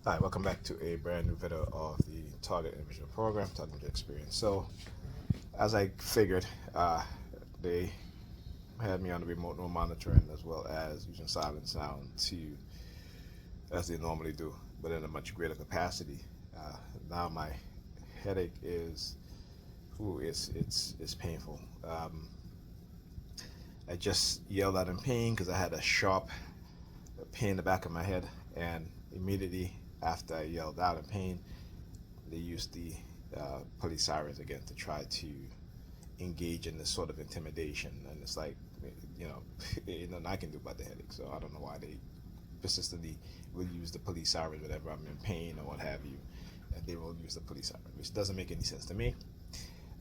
Hi, welcome back to a brand new video of the Target Individual Program, Target Experience. So, as I figured, they had me on the remote no monitoring as well as using silent sound to, as they normally do, but in a much greater capacity. Uh, Now my headache is, it's painful. I just yelled out in pain because I had a sharp pain in the back of my head, and immediately after I yelled out in pain, they used the police sirens again to try to engage in this sort of intimidation. And it's like, you know, nothing I can do about the headache. So I don't know why they persistently will use the police sirens whenever I'm in pain or what have you. And they will use the police siren, which doesn't make any sense to me.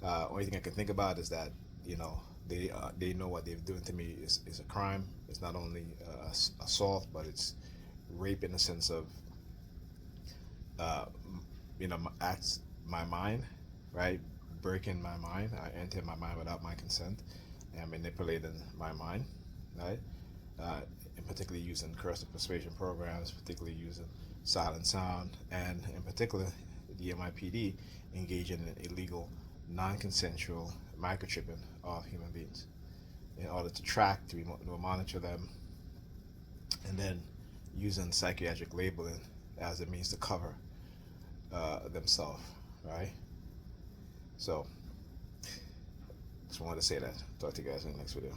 Only thing I can think about is that, you know, they know what they're doing to me is a crime. It's not only assault, but it's rape in the sense of uh, acts my mind, right? Breaking my mind. I enter my mind without my consent and manipulating my mind, right? Uh, in particularly using cursive persuasion programs, particularly using silent sound, and in particular, the MIPD engaging in illegal, non-consensual microchipping of human beings in order to track, to monitor them, and then using psychiatric labeling as a means to cover themselves, right? So, just wanted to say that. Talk to you guys in the next video.